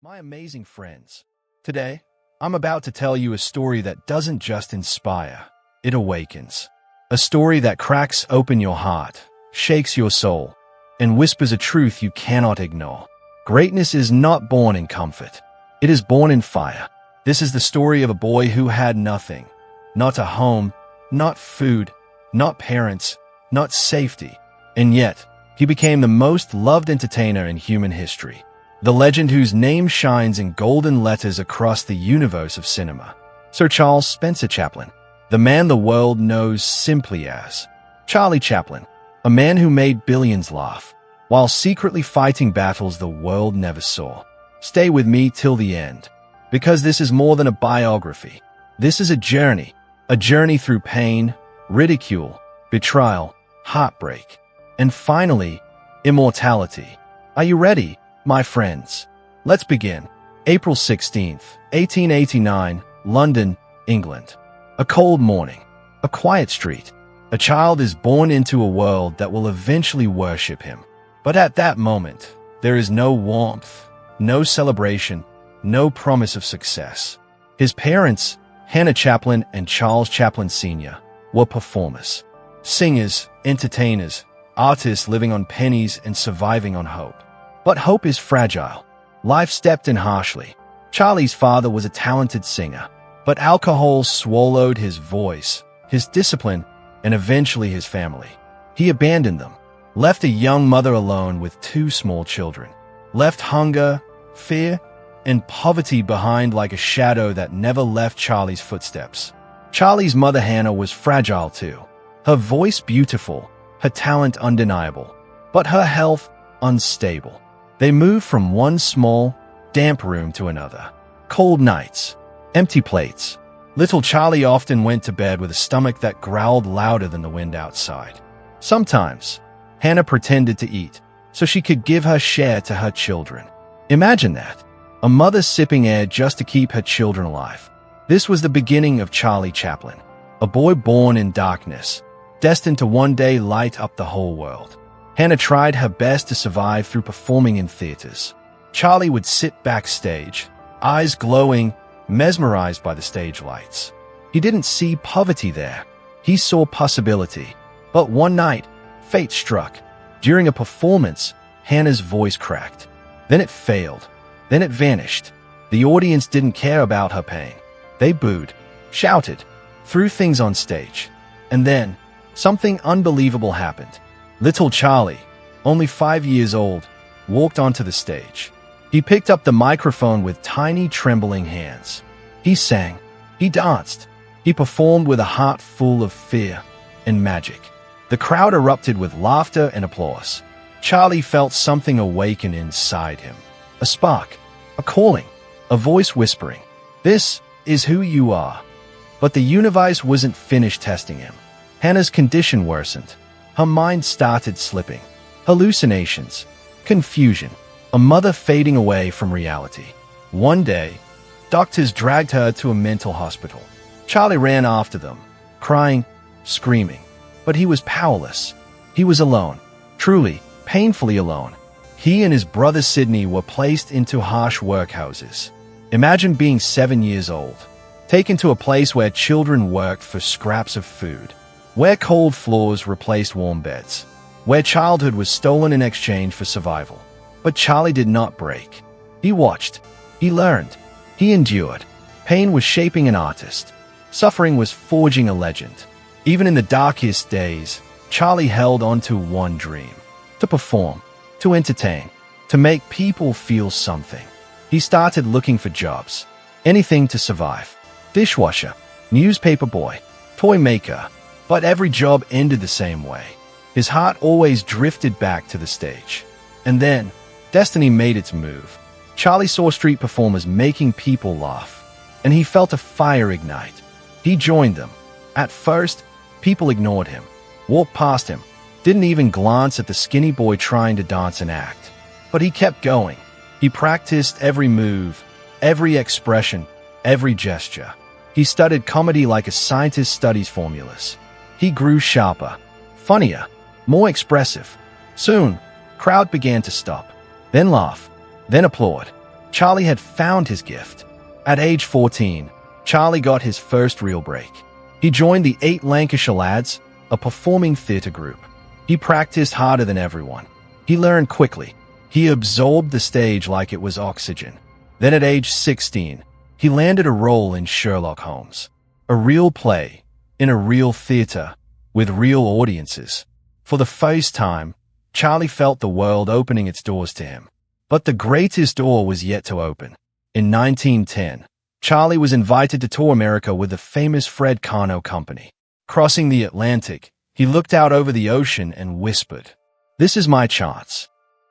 My amazing friends, today I'm about to tell you a story that doesn't just inspire, it awakens. A story that cracks open your heart, shakes your soul, and whispers a truth you cannot ignore. Greatness is not born in comfort. It is born in fire. This is the story of a boy who had nothing. Not a home, not food, not parents, not safety. And yet, he became the most loved entertainer in human history. The legend whose name shines in golden letters across the universe of cinema. Sir Charles Spencer Chaplin, the man the world knows simply as Charlie Chaplin, a man who made billions laugh, while secretly fighting battles the world never saw. Stay with me till the end, because this is more than a biography. This is a journey through pain, ridicule, betrayal, heartbreak, and finally, immortality. Are you ready, my friends? Let's begin. April 16th, 1889, London, England. A cold morning, a quiet street. A child is born into a world that will eventually worship him. But at that moment, there is no warmth, no celebration, no promise of success. His parents, Hannah Chaplin and Charles Chaplin Sr., were performers, singers, entertainers, artists living on pennies and surviving on hope. But hope is fragile. Life stepped in harshly. Charlie's father was a talented singer, but alcohol swallowed his voice, his discipline, and eventually his family. He abandoned them, left a young mother alone with two small children, left hunger, fear, and poverty behind like a shadow that never left Charlie's footsteps. Charlie's mother Hannah was fragile too. Her voice beautiful, her talent undeniable, but her health unstable. They moved from one small, damp room to another. Cold nights, empty plates. Little Charlie often went to bed with a stomach that growled louder than the wind outside. Sometimes, Hannah pretended to eat so she could give her share to her children. Imagine that. A mother sipping air just to keep her children alive. This was the beginning of Charlie Chaplin, a boy born in darkness, destined to one day light up the whole world. Hannah tried her best to survive through performing in theaters. Charlie would sit backstage, eyes glowing, mesmerized by the stage lights. He didn't see poverty there. He saw possibility. But one night, fate struck. During a performance, Hannah's voice cracked. Then it failed. Then it vanished. The audience didn't care about her pain. They booed, shouted, threw things on stage. And then, something unbelievable happened. Little Charlie, only 5 years old, walked onto the stage. He picked up the microphone with tiny, trembling hands. He sang. He danced. He performed with a heart full of fear and magic. The crowd erupted with laughter and applause. Charlie felt something awaken inside him. A spark, a calling, a voice whispering, "This is who you are." But the universe wasn't finished testing him. Hannah's condition worsened. Her mind started slipping. Hallucinations, confusion, a mother fading away from reality. One day, doctors dragged her to a mental hospital. Charlie ran after them, crying, screaming. But he was powerless. He was alone, truly, painfully alone. He and his brother Sidney were placed into harsh workhouses. Imagine being 7 years old, taken to a place where children worked for scraps of food, where cold floors replaced warm beds, where childhood was stolen in exchange for survival. But Charlie did not break. He watched. He learned. He endured. Pain was shaping an artist. Suffering was forging a legend. Even in the darkest days, Charlie held on to one dream: to perform, to entertain, to make people feel something. He started looking for jobs, anything to survive. Dishwasher, newspaper boy, toy maker. But every job ended the same way. His heart always drifted back to the stage. And then, destiny made its move. Charlie saw street performers making people laugh, and he felt a fire ignite. He joined them. At first, people ignored him, walked past him, didn't even glance at the skinny boy trying to dance and act. But he kept going. He practiced every move, every expression, every gesture. He studied comedy like a scientist studies formulas. He grew sharper, funnier, more expressive. Soon, crowd began to stop, then laugh, then applaud. Charlie had found his gift. At age 14, Charlie got his first real break. He joined the 8 Lancashire Lads, a performing theatre group. He practiced harder than everyone. He learned quickly. He absorbed the stage like it was oxygen. Then at age 16, he landed a role in Sherlock Holmes. A real play, in a real theatre, with real audiences. For the first time, Charlie felt the world opening its doors to him. But the greatest door was yet to open. In 1910, Charlie was invited to tour America with the famous Fred Carno Company. Crossing the Atlantic, he looked out over the ocean and whispered, "This is my chance."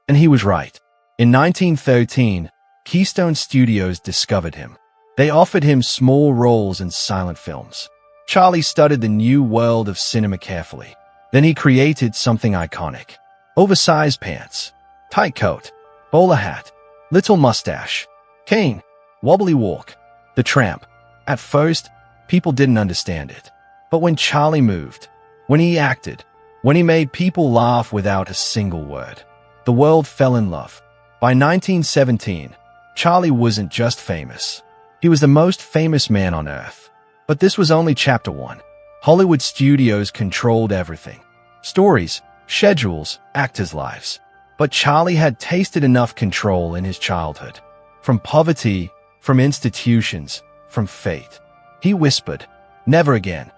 And he was right. In 1913, Keystone Studios discovered him. They offered him small roles in silent films. Charlie studied the new world of cinema carefully. Then he created something iconic. Oversized pants, tight coat, bowler hat, little mustache, cane, wobbly walk, the Tramp. At first, people didn't understand it. But when Charlie moved, when he acted, when he made people laugh without a single word, the world fell in love. By 1917, Charlie wasn't just famous. He was the most famous man on earth. But this was only chapter 1. Hollywood studios controlled everything. Stories, schedules, actors' lives. But Charlie had tasted enough control in his childhood. From poverty, from institutions, from fate. He whispered, "Never again."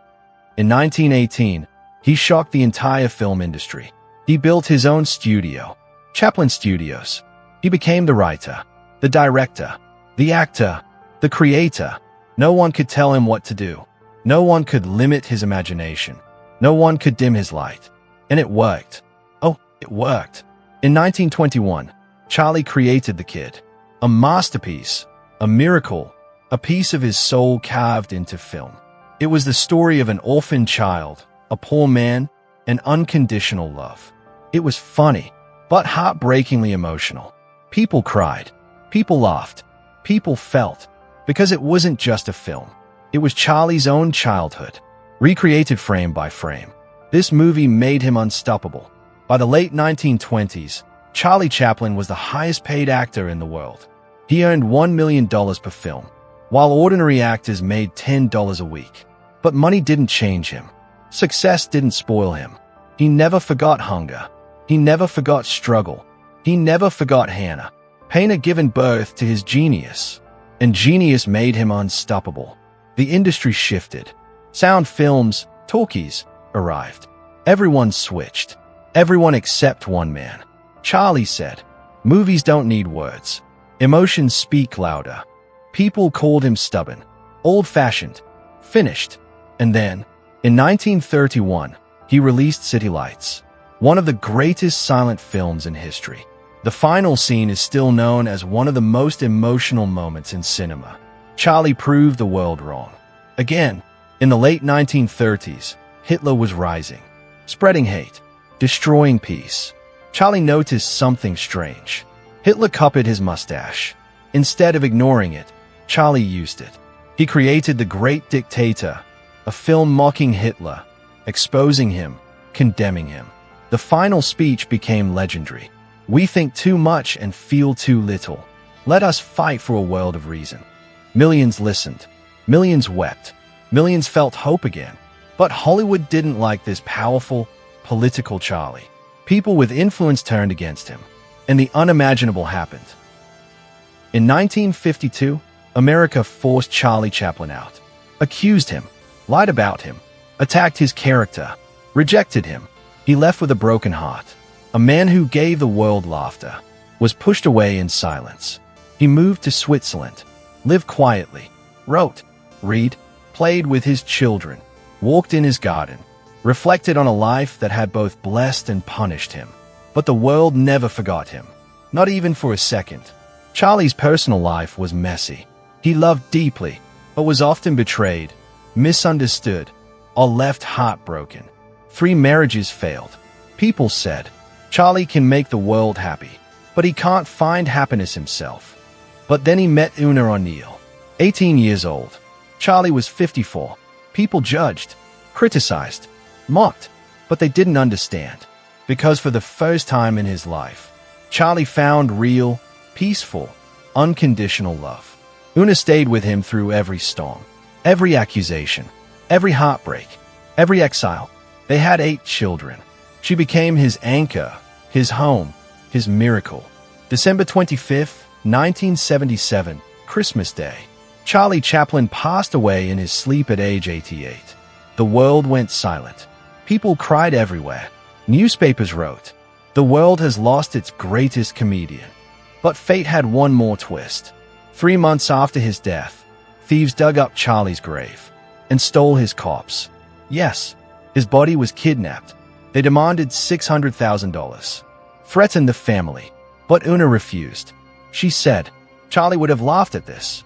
In 1918, he shocked the entire film industry. He built his own studio, Chaplin Studios. He became the writer, the director, the actor, the creator. No one could tell him what to do. No one could limit his imagination. No one could dim his light. And it worked. Oh, it worked. In 1921, Charlie created The Kid. A masterpiece, a miracle, a piece of his soul carved into film. It was the story of an orphan child, a poor man, and unconditional love. It was funny, but heartbreakingly emotional. People cried. People laughed. People felt. Because it wasn't just a film. It was Charlie's own childhood, recreated frame by frame. This movie made him unstoppable. By the late 1920s, Charlie Chaplin was the highest-paid actor in the world. He earned $1 million per film, while ordinary actors made $10 a week. But money didn't change him. Success didn't spoil him. He never forgot hunger. He never forgot struggle. He never forgot Hannah, Painter given birth to his genius. And genius made him unstoppable. The industry shifted. Sound films, talkies, arrived. Everyone switched. Everyone except one man. Charlie said, "Movies don't need words. Emotions speak louder." People called him stubborn, old-fashioned, finished. And then, in 1931, he released City Lights, one of the greatest silent films in history. The final scene is still known as one of the most emotional moments in cinema. Charlie proved the world wrong. Again, in the late 1930s, Hitler was rising, spreading hate, destroying peace. Charlie noticed something strange. Hitler copied his mustache. Instead of ignoring it, Charlie used it. He created The Great Dictator, a film mocking Hitler, exposing him, condemning him. The final speech became legendary. "We think too much and feel too little. Let us fight for a world of reason." Millions listened. Millions wept. Millions felt hope again. But Hollywood didn't like this powerful, political Charlie. People with influence turned against him. And the unimaginable happened. In 1952, America forced Charlie Chaplin out. Accused him. Lied about him. Attacked his character. Rejected him. He left with a broken heart. A man who gave the world laughter was pushed away in silence. He moved to Switzerland, lived quietly, wrote, read, played with his children, walked in his garden, reflected on a life that had both blessed and punished him. But the world never forgot him, not even for a second. Charlie's personal life was messy. He loved deeply, but was often betrayed, misunderstood, or left heartbroken. 3 marriages failed. People said, "Charlie can make the world happy, but he can't find happiness himself." But then he met Una O'Neill, 18 years old. Charlie was 54. People judged, criticized, mocked, but they didn't understand. Because for the first time in his life, Charlie found real, peaceful, unconditional love. Una stayed with him through every storm, every accusation, every heartbreak, every exile. They had 8 children. She became his anchor, his home, his miracle. December 25th, 1977, Christmas Day. Charlie Chaplin passed away in his sleep at age 88. The world went silent. People cried everywhere. Newspapers wrote, "The world has lost its greatest comedian." But fate had one more twist. 3 months after his death, thieves dug up Charlie's grave and stole his corpse. Yes, his body was kidnapped. They demanded $600,000, threatened the family, but Una refused. She said, Charlie would have laughed at this.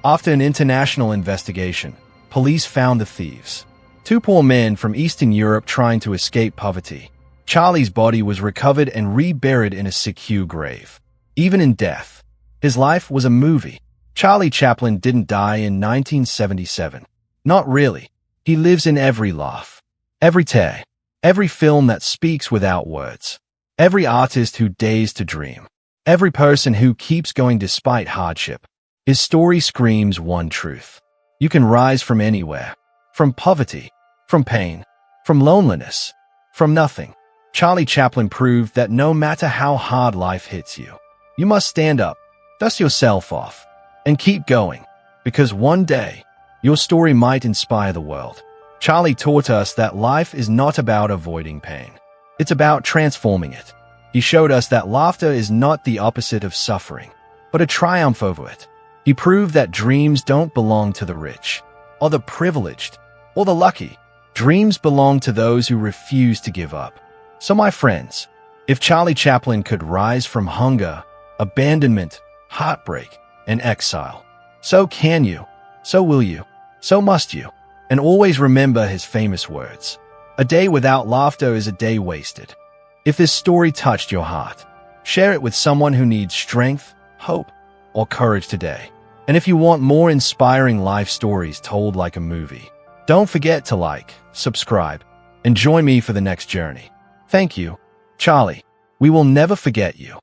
After an international investigation, police found the thieves. 2 poor men from Eastern Europe trying to escape poverty. Charlie's body was recovered and reburied in a secure grave. Even in death, his life was a movie. Charlie Chaplin didn't die in 1977. Not really. He lives in every laugh, every tear, every film that speaks without words, every artist who dares to dream, every person who keeps going despite hardship. His story screams one truth. You can rise from anywhere, from poverty, from pain, from loneliness, from nothing. Charlie Chaplin proved that no matter how hard life hits you, you must stand up, dust yourself off, and keep going, because one day, your story might inspire the world. Charlie taught us that life is not about avoiding pain. It's about transforming it. He showed us that laughter is not the opposite of suffering, but a triumph over it. He proved that dreams don't belong to the rich, or the privileged, or the lucky. Dreams belong to those who refuse to give up. So my friends, if Charlie Chaplin could rise from hunger, abandonment, heartbreak, and exile, so can you, so will you, so must you. And always remember his famous words. A day without laughter is a day wasted. If this story touched your heart, share it with someone who needs strength, hope, or courage today. And if you want more inspiring life stories told like a movie, don't forget to like, subscribe, and join me for the next journey. Thank you, Charlie. We will never forget you.